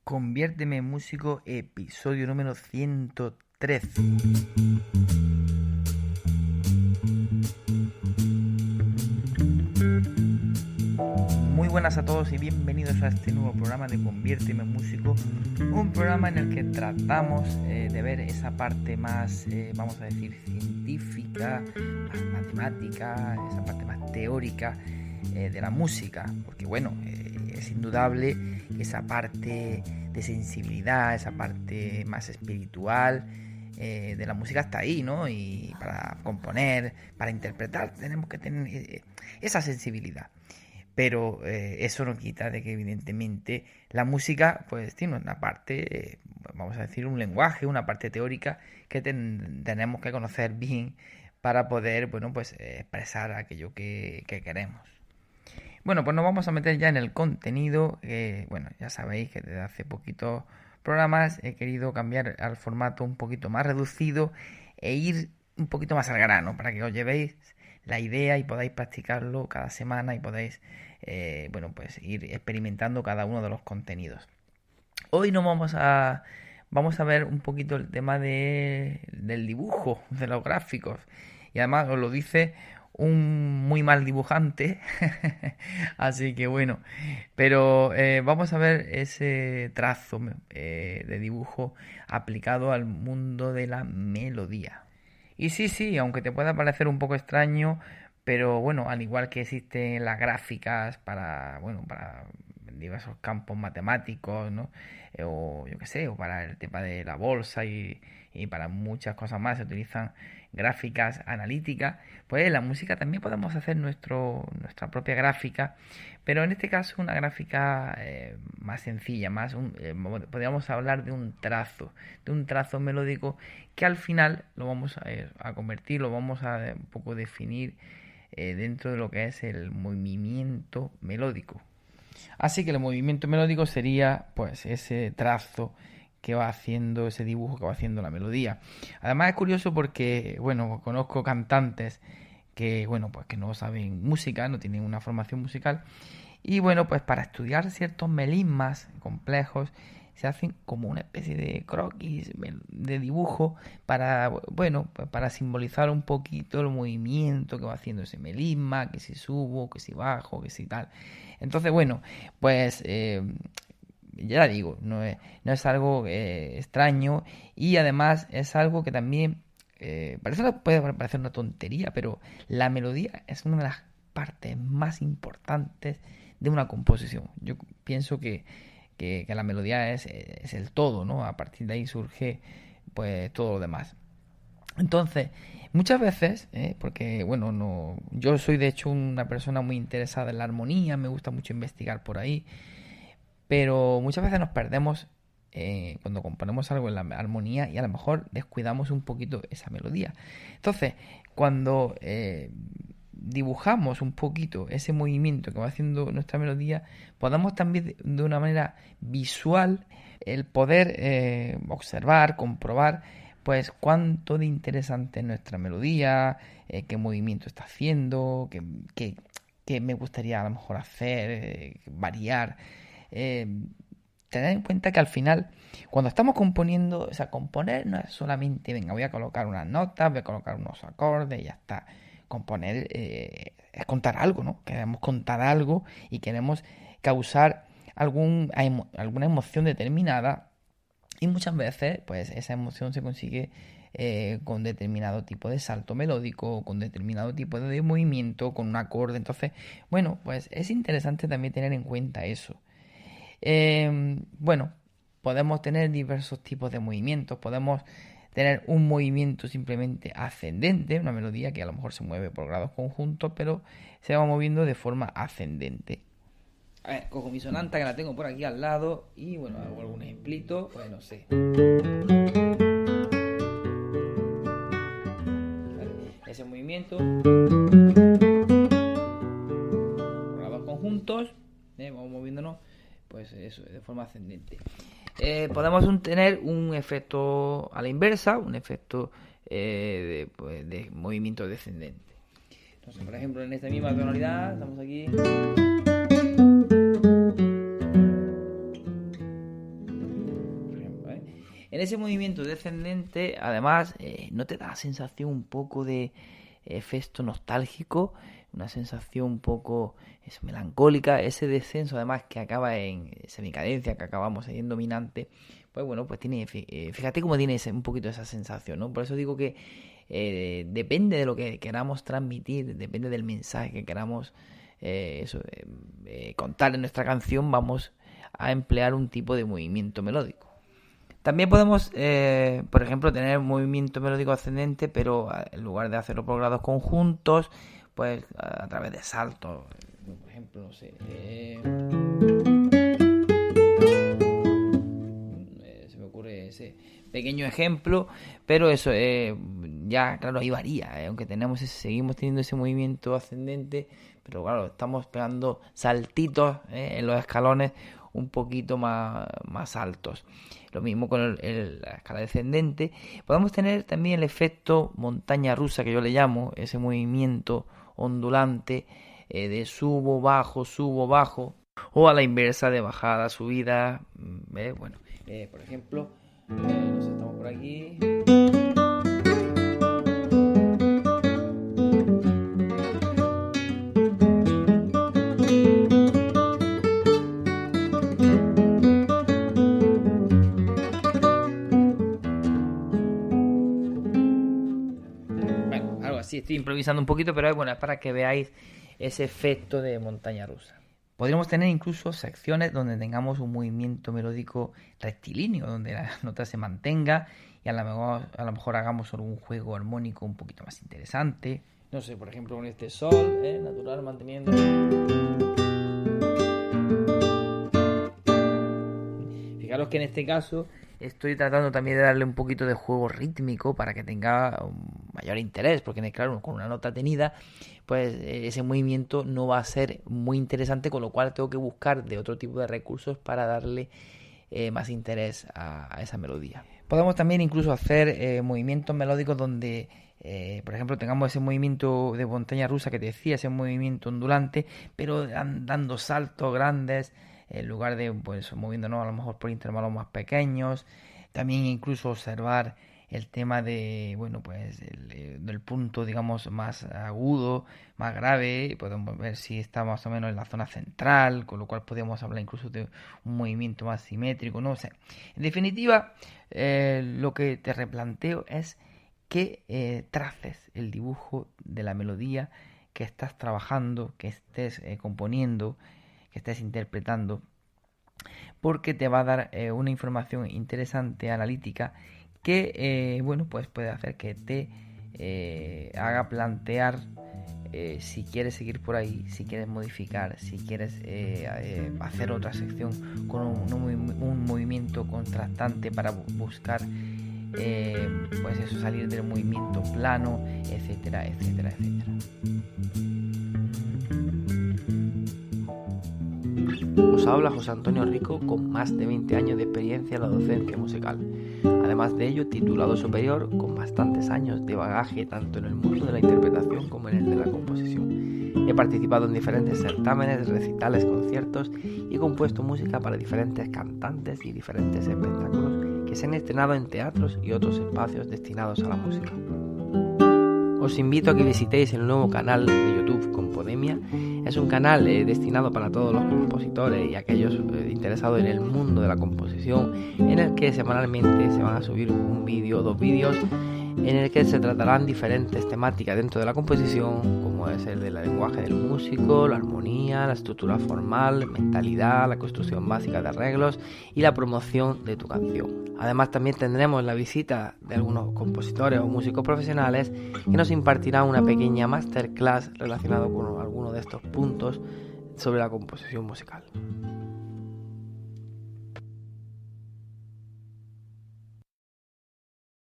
Conviérteme en músico, episodio número 113. Muy buenas a todos y bienvenidos a este nuevo programa de Conviérteme en músico, un programa en el que tratamos de ver esa parte más, vamos a decir, científica, más matemática, esa parte más teórica de la música, porque bueno, es indudable que esa parte de sensibilidad, esa parte más espiritual de la música está ahí, ¿no? Y para componer, para interpretar, tenemos que tener esa sensibilidad. Pero eso no quita de que evidentemente la música pues tiene una parte, vamos a decir, un lenguaje, una parte teórica que tenemos que conocer bien para poder, bueno, pues expresar aquello que queremos. Bueno, pues nos vamos a meter ya en el contenido. Bueno, ya sabéis que desde hace poquitos programas he querido cambiar al formato un poquito más reducido e ir un poquito más al grano para que os llevéis la idea y podáis practicarlo cada semana y podáis, bueno, pues ir experimentando cada uno de los contenidos. Hoy nos vamos a ver un poquito el tema del dibujo, de los gráficos. Y además os lo dice un muy mal dibujante. Así que bueno, pero vamos a ver ese trazo de dibujo aplicado al mundo de la melodía. Y sí, aunque te pueda parecer un poco extraño, pero bueno, al igual que existen las gráficas para, bueno, para diversos campos matemáticos, ¿no? O yo qué sé, o para el tema de la bolsa y para muchas cosas más se utilizan gráficas analíticas, pues en la música también podemos hacer nuestra propia gráfica, pero en este caso una gráfica más sencilla, podríamos hablar de un trazo melódico que al final lo vamos a convertir, lo vamos a un poco definir dentro de lo que es el movimiento melódico. Así que el movimiento melódico sería pues ese trazo que va haciendo, ese dibujo que va haciendo la melodía. Además es curioso porque, bueno, conozco cantantes que, bueno, pues que no saben música, no tienen una formación musical y, bueno, pues para estudiar ciertos melismas complejos se hacen como una especie de croquis, de dibujo para, bueno, pues para simbolizar un poquito el movimiento que va haciendo ese melisma, que si subo, que si bajo, que si tal. Entonces, bueno, pues ya digo, no es algo extraño y además es algo que también puede parecer una tontería, pero la melodía es una de las partes más importantes de una composición. Yo pienso que la melodía es el todo, ¿no? A partir de ahí surge pues todo lo demás. Entonces, muchas veces, porque bueno, yo soy de hecho una persona muy interesada en la armonía, me gusta mucho investigar por ahí, pero muchas veces nos perdemos cuando componemos algo en la armonía y a lo mejor descuidamos un poquito esa melodía. Entonces, cuando dibujamos un poquito ese movimiento que va haciendo nuestra melodía, podemos también de una manera visual el poder observar, comprobar pues cuánto de interesante es nuestra melodía, qué movimiento está haciendo, qué me gustaría a lo mejor hacer, variar. Tener en cuenta que al final, cuando estamos componiendo, o sea, componer no es solamente, venga, voy a colocar unas notas, voy a colocar unos acordes y ya está. Componer es contar algo, ¿no? Queremos contar algo y queremos causar alguna emoción determinada y muchas veces, pues, esa emoción se consigue con determinado tipo de salto melódico, con determinado tipo de movimiento, con un acorde. Entonces, bueno, pues es interesante también tener en cuenta eso. Bueno, podemos tener diversos tipos de movimientos. Podemos tener un movimiento simplemente ascendente, una melodía que a lo mejor se mueve por grados conjuntos, pero se va moviendo de forma ascendente. A ver, cojo mi sonanta que la tengo por aquí al lado y bueno, hago algún ejemplito, pues no sé. ¿Vale? Ese movimiento por grados conjuntos, vamos moviéndonos pues eso, de forma ascendente. Podemos tener un efecto a la inversa, un efecto de movimiento descendente. Entonces, por ejemplo, en esta misma tonalidad, estamos aquí. En ese movimiento descendente, además, ¿no te da la sensación un poco de efecto nostálgico? Una sensación un poco melancólica, ese descenso además que acaba en semicadencia, que acabamos en dominante, pues bueno, pues tiene, fíjate cómo tiene un poquito esa sensación, ¿no? Por eso digo que depende de lo que queramos transmitir, depende del mensaje que queramos contar en nuestra canción, vamos a emplear un tipo de movimiento melódico. También podemos, por ejemplo, tener un movimiento melódico ascendente, pero en lugar de hacerlo por grados conjuntos, pues a través de saltos, por ejemplo, no sé, se me ocurre ese pequeño ejemplo, pero eso ya, claro, ahí varía, aunque seguimos teniendo ese movimiento ascendente, pero claro, estamos pegando saltitos en los escalones un poquito más altos. Lo mismo con la escala descendente. Podemos tener también el efecto montaña rusa, que yo le llamo, ese movimiento ondulante de subo, bajo, o a la inversa de bajada, subida. Bueno, por ejemplo, nos estamos por aquí. Sí, estoy improvisando un poquito, pero bueno, es para que veáis ese efecto de montaña rusa. Podríamos tener incluso secciones donde tengamos un movimiento melódico rectilíneo, donde la nota se mantenga y a lo mejor hagamos algún juego armónico un poquito más interesante. No sé, por ejemplo, con este sol, natural, manteniendo. Fijaros que en este caso estoy tratando también de darle un poquito de juego rítmico para que tenga un mayor interés, porque claro, con una nota tenida, pues ese movimiento no va a ser muy interesante, con lo cual tengo que buscar de otro tipo de recursos para darle más interés a esa melodía. Podemos también incluso hacer movimientos melódicos donde, por ejemplo, tengamos ese movimiento de montaña rusa que te decía, ese movimiento ondulante, pero dando saltos grandes, en lugar de pues moviéndonos a lo mejor por intervalos más pequeños. También incluso observar el tema de, bueno, pues del punto, digamos, más agudo, más grave. Podemos ver si está más o menos en la zona central, con lo cual podemos hablar incluso de un movimiento más simétrico, no sé. En definitiva, lo que te replanteo es que traces el dibujo de la melodía que estás trabajando, que estés componiendo, que estés interpretando, porque te va a dar una información interesante, analítica, que bueno, pues puede hacer que te haga plantear si quieres seguir por ahí, si quieres modificar, si quieres hacer otra sección con un movimiento contrastante para buscar pues eso, salir del movimiento plano, etcétera, etcétera, etcétera. Os habla José Antonio Rico, con más de 20 años de experiencia en la docencia musical. Además de ello, titulado superior, con bastantes años de bagaje tanto en el mundo de la interpretación como en el de la composición. He participado en diferentes certámenes, recitales, conciertos y he compuesto música para diferentes cantantes y diferentes espectáculos que se han estrenado en teatros y otros espacios destinados a la música. Os invito a que visitéis el nuevo canal de YouTube Compodemia. Es un canal destinado para todos los compositores y aquellos interesados en el mundo de la composición, en el que semanalmente se van a subir un vídeo o dos vídeos en el que se tratarán diferentes temáticas dentro de la composición, como es el del lenguaje del músico, la armonía, la estructura formal, mentalidad, la construcción básica de arreglos y la promoción de tu canción. Además, también tendremos la visita de algunos compositores o músicos profesionales que nos impartirán una pequeña masterclass relacionada con alguno de estos puntos sobre la composición musical.